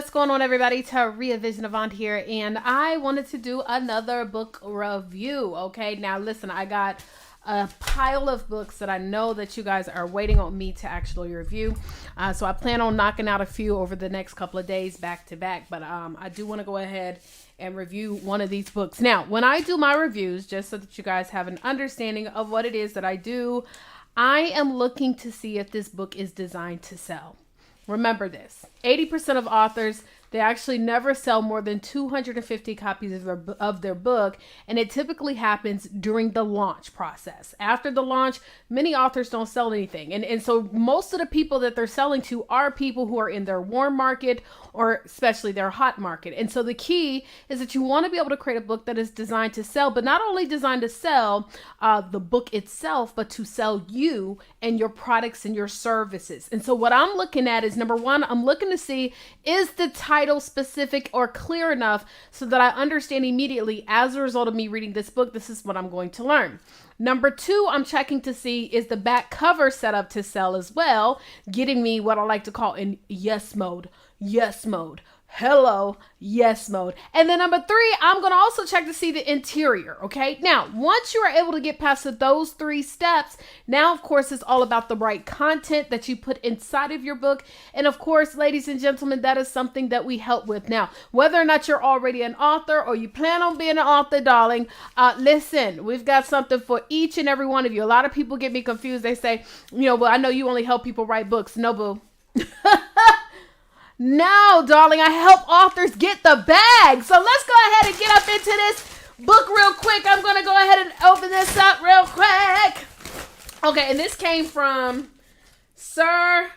what's going on, everybody? Taria Vision Avant here, and I wanted to do another book review. Okay, now listen, I got a pile of books that I know that you guys are waiting on me to actually review. So I plan on knocking out a few over the next couple of days back to back, but I do want to go ahead and review one of these books. Now, when I do my reviews, just so that you guys have an understanding of what it is that I do, I am looking to see if this book is designed to sell. Remember this, 80% of authors, they actually never sell more than 250 copies of their book, and it typically happens during the launch process. After the launch, many authors don't sell anything. And so most of the people that they're selling to are people who are in their warm market or especially their hot market. And so the key is that you want to be able to create a book that is designed to sell, but not only designed to sell the book itself, but to sell you and your products and your services. And so what I'm looking at is, number one, I'm looking to see, is the title specific or clear enough so that I understand immediately as a result of me reading this book, this is what I'm going to learn. Number two, I'm checking to see, is the back cover set up to sell as well, getting me what I like to call in yes mode. Yes mode. Hello, yes mode. And then number three, I'm going to also check to see the interior. Okay. Now, once you are able to get past those three steps, now, of course, it's all about the right content that you put inside of your book. And of course, ladies and gentlemen, that is something that we help with. Now, whether or not you're already an author or you plan on being an author, darling, listen, we've got something for each and every one of you. A lot of people get me confused. They say, well, I know you only help people write books. No, boo. No, darling, I help authors get the bag. So let's go ahead and get up into this book real quick. I'm going to go ahead and open this up real quick. Okay, and this came from Sir.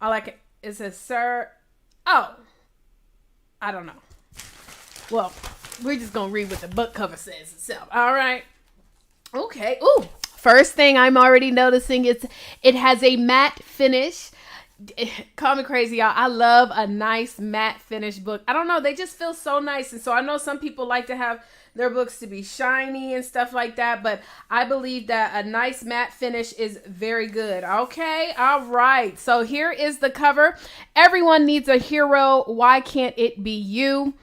I like it. It says Sir. Oh, I don't know. Well, we're just going to read what the book cover says itself. All right. Okay. Ooh, first thing I'm already noticing is it has a matte finish. Call me crazy, y'all. I love a nice matte finish book. I don't know, they just feel so nice. And so I know some people like to have their books to be shiny and stuff like that, but I believe that a nice matte finish is very good. Okay, all right. So here is the cover. Everyone needs a hero. Why can't it be you?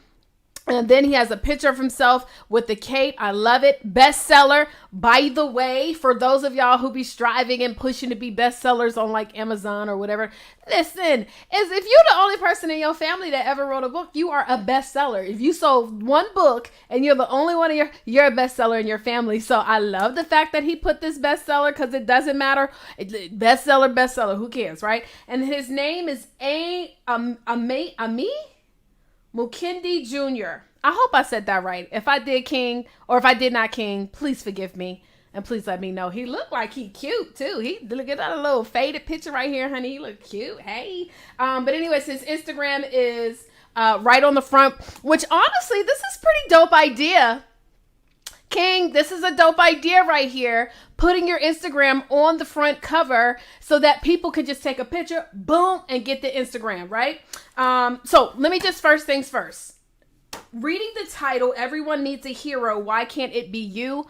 And then he has a picture of himself with the cape. I love it. Bestseller. By the way, for those of y'all who be striving and pushing to be bestsellers on like Amazon or whatever, listen, is if you're the only person in your family that ever wrote a book, you are a bestseller. If you sold one book and you're the only one in you're a bestseller in your family. So I love the fact that he put this bestseller because it doesn't matter. Bestseller, who cares, right? And his name is Aime Mukendi Jr. I hope I said that right. If I did, King, or if I did not, King, please forgive me. And please let me know. He looked like he cute, too. Look at that little faded picture right here, honey. He look cute. Hey. But anyways, his Instagram is right on the front, which honestly, this is pretty dope idea. King, this is a dope idea right here. Putting your Instagram on the front cover so that people could just take a picture, boom, and get the Instagram, right? So let me just first things first. Reading the title, Everyone Needs a Hero. Why can't it be you?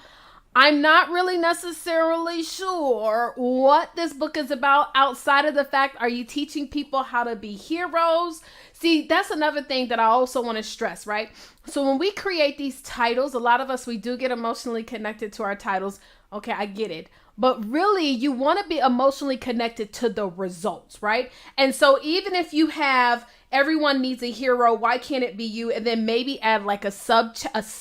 I'm not really necessarily sure what this book is about outside of the fact, are you teaching people how to be heroes? See, that's another thing that I also want to stress, right? So when we create these titles, a lot of us, we do get emotionally connected to our titles. Okay, I get it. But really, you want to be emotionally connected to the results, right? And so even if you have Everyone Needs a Hero, Why Can't It Be You? And then maybe add like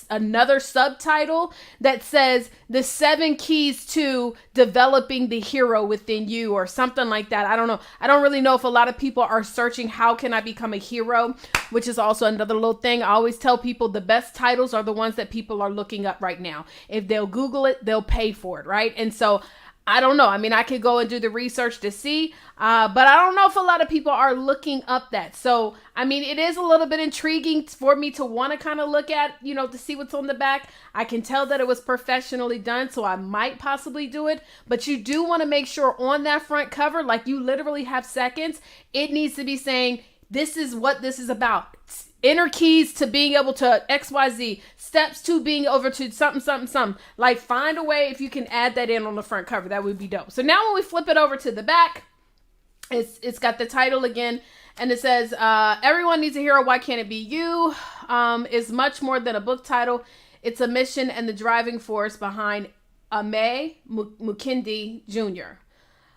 another subtitle that says the 7 keys to developing the hero within you or something like that. I don't know. I don't really know if a lot of people are searching, how can I become a hero? Which is also another little thing. I always tell people the best titles are the ones that people are looking up right now. If they'll Google it, they'll pay for it, right? And so I don't know. I mean, I could go and do the research to see, but I don't know if a lot of people are looking up that. So, I mean, it is a little bit intriguing for me to want to kind of look at, to see what's on the back. I can tell that it was professionally done, so I might possibly do it. But you do want to make sure on that front cover, like you literally have seconds, it needs to be saying, this is what this is about. Inner keys to being able to XYZ, steps to being over to something. Like, find a way if you can add that in on the front cover. That would be dope. So now when we flip it over to the back, it's got the title again, And it says, everyone needs a hero. Why can't it be you? Is much more than a book title. It's a mission and the driving force behind Aime Mukendi Jr.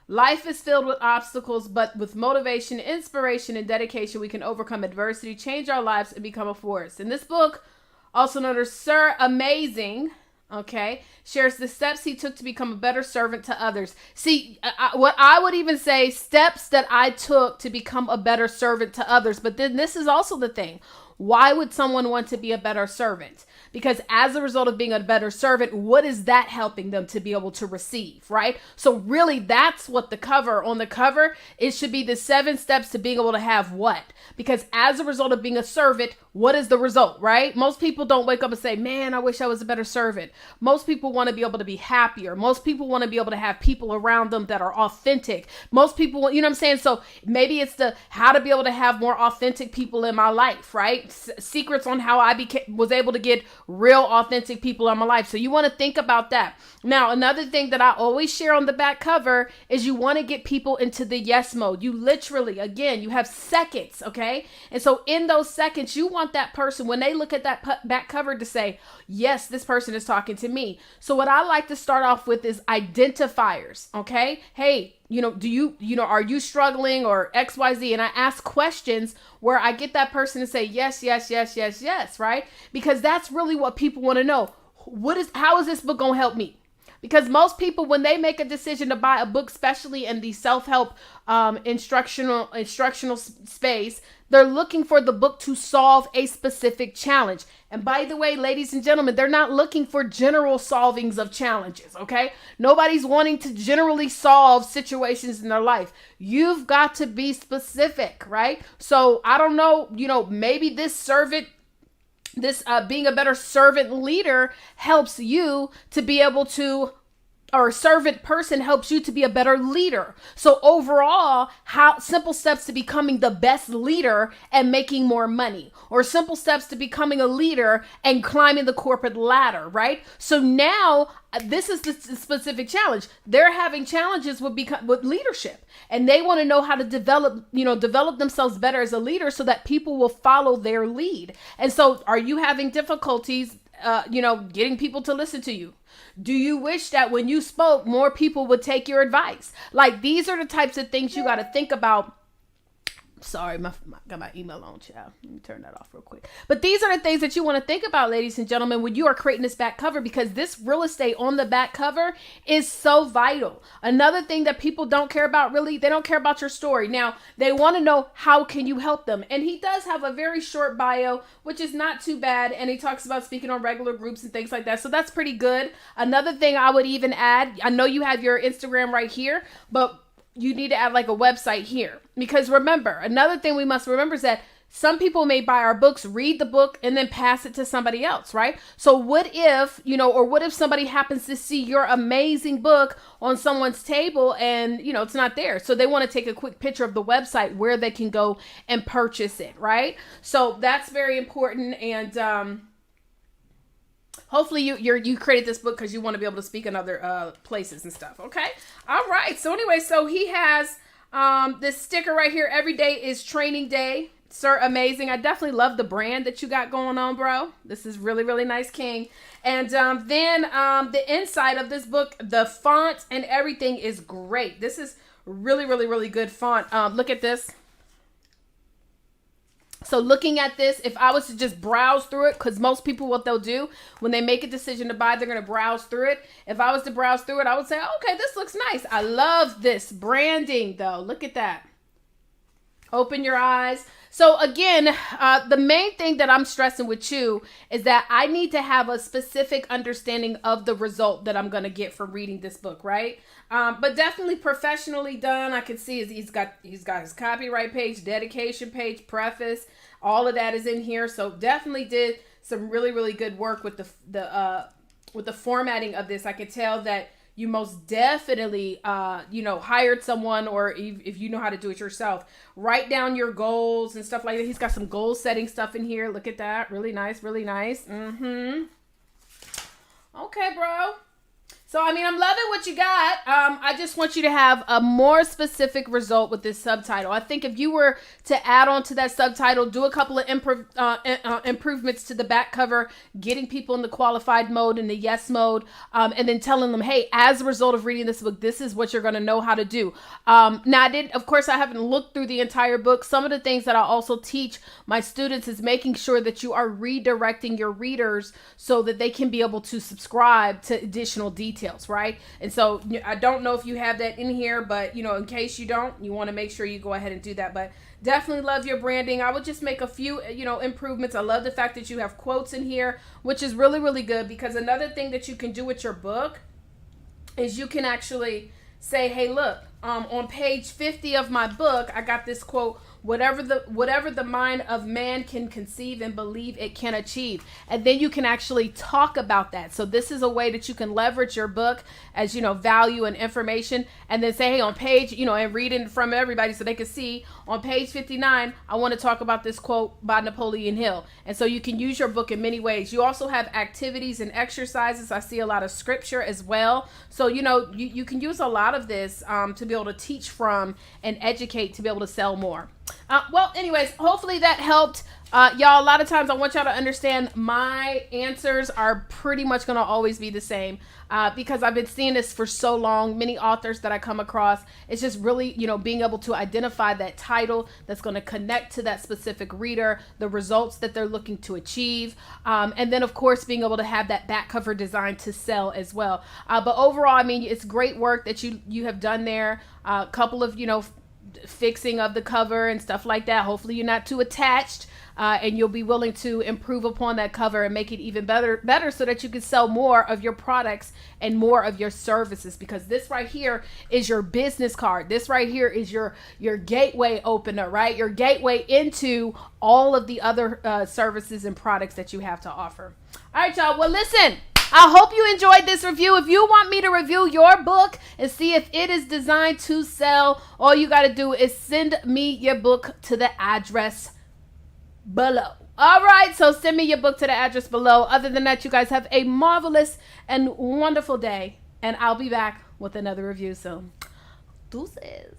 Life is filled with obstacles, but with motivation, inspiration, and dedication, we can overcome adversity, change our lives, and become a force. In this book, also known as Sir Amazing, okay, shares the steps he took to become a better servant to others. See, what I would even say, steps that I took to become a better servant to others. But then this is also the thing. Why would someone want to be a better servant? Because as a result of being a better servant, what is that helping them to be able to receive, right? So really, that's what on the cover, it should be the 7 steps to being able to have what? Because as a result of being a servant, what is the result, right? Most people don't wake up and say, man, I wish I was a better servant. Most people want to be able to be happier. Most people want to be able to have people around them that are authentic. Most people, you know what I'm saying? So maybe it's how to be able to have more authentic people in my life, right? Secrets on how I was able to get real authentic people in my life. So you want to think about that. Now, another thing that I always share on the back cover is you want to get people into the yes mode. You literally, again, you have seconds, okay? And so in those seconds, you want that person, when they look at that back cover, to say, yes, this person is talking to me. So what I like to start off with is identifiers, okay? Hey, are you struggling or XYZ? And I ask questions where I get that person to say yes, yes, yes, yes, yes, right? Because that's really what people want to know. How is this book going to help me? Because most people, when they make a decision to buy a book, especially in the self-help instructional space, they're looking for the book to solve a specific challenge. And by the way, ladies and gentlemen, they're not looking for general solvings of challenges, okay? Nobody's wanting to generally solve situations in their life. You've got to be specific, right? So I don't know, maybe being a better servant leader helps you to be able to, or a servant person helps you to be a better leader. So overall, simple steps to becoming the best leader and making more money, or simple steps to becoming a leader and climbing the corporate ladder, right? So now this is the specific challenge. They're having challenges with leadership, and they want to know how to develop themselves better as a leader so that people will follow their lead. And so are you having difficulties, getting people to listen to you? Do you wish that when you spoke, more people would take your advice? Like, these are the types of things you got to think about. Sorry, got my email on, child. Let me turn that off real quick. But these are the things that you want to think about, ladies and gentlemen, when you are creating this back cover, because this real estate on the back cover is so vital. Another thing that people don't care about, really, they don't care about your story. Now, they want to know, how can you help them? And he does have a very short bio, which is not too bad. And he talks about speaking on regular groups and things like that. So that's pretty good. Another thing I would even add, I know you have your Instagram right here, but you need to add like a website here. Because remember, another thing we must remember is that some people may buy our books, read the book, and then pass it to somebody else, right? So what if, what if somebody happens to see your amazing book on someone's table and, it's not there? So they want to take a quick picture of the website where they can go and purchase it, right? So that's very important. And, hopefully you created this book because you want to be able to speak in other places and stuff. Okay. All right. So anyway, so he has this sticker right here. Every day is training day. Sir Amazing. I definitely love the brand that you got going on, bro. This is really, really nice, King. And then the inside of this book, the font and everything is great. This is really, really, really good font. Look at this. So looking at this, if I was to just browse through it, because most people, what they'll do when they make a decision to buy, they're going to browse through it. If I was to browse through it, I would say, okay, this looks nice. I love this branding, though. Look at that. Open your eyes. So again, the main thing that I'm stressing with you is that I need to have a specific understanding of the result that I'm going to get from reading this book, right? But definitely professionally done. I can see he's got his copyright page, dedication page, preface, all of that is in here. So definitely did some really, really good work with the formatting of this. I could tell that you most definitely, hired someone, or if you know how to do it yourself, write down your goals and stuff like that. He's got some goal setting stuff in here. Look at that. Really nice, really nice. Okay, bro. So, I mean, I'm loving what you got. I just want you to have a more specific result with this subtitle. I think if you were to add on to that subtitle, do a couple of improvements to the back cover, getting people in the qualified mode and the yes mode, and then telling them, hey, as a result of reading this book, this is what you're going to know how to do. Now, of course, I haven't looked through the entire book. Some of the things that I also teach my students is making sure that you are redirecting your readers so that they can be able to subscribe to additional details. Right? And so I don't know if you have that in here, but in case you don't, you want to make sure you go ahead and do that. But definitely love your branding. I would just make a few, improvements. I love the fact that you have quotes in here, which is really, really good, because another thing that you can do with your book is you can actually say, hey, look, on page 50 of my book, I got this quote: whatever the mind of man can conceive and believe, it can achieve. And then you can actually talk about that. So this is a way that you can leverage your book as, value and information, and then say, hey, on page, and read it from everybody so they can see on page 59, I want to talk about this quote by Napoleon Hill. And so you can use your book in many ways. You also have activities and exercises. I see a lot of scripture as well. So, you can use a lot of this to be able to teach from and educate to be able to sell more. Well, anyways, hopefully that helped. Y'all, a lot of times I want y'all to understand my answers are pretty much going to always be the same because I've been seeing this for so long. Many authors that I come across, it's just really, being able to identify that title that's going to connect to that specific reader, the results that they're looking to achieve. And then, of course, being able to have that back cover design to sell as well. But overall, I mean, it's great work that you have done there. A couple of, fixing of the cover and stuff like that. Hopefully you're not too attached and you'll be willing to improve upon that cover and make it even better so that you can sell more of your products and more of your services, because this right here is your business card. This right here is your gateway opener, right? Your gateway into all of the other services and products that you have to offer. All right, y'all. Well, listen, I hope you enjoyed this review. If you want me to review your book and see if it is designed to sell, all you got to do is send me your book to the address below. All right, so send me your book to the address below. Other than that, you guys have a marvelous and wonderful day, and I'll be back with another review soon. Deuces.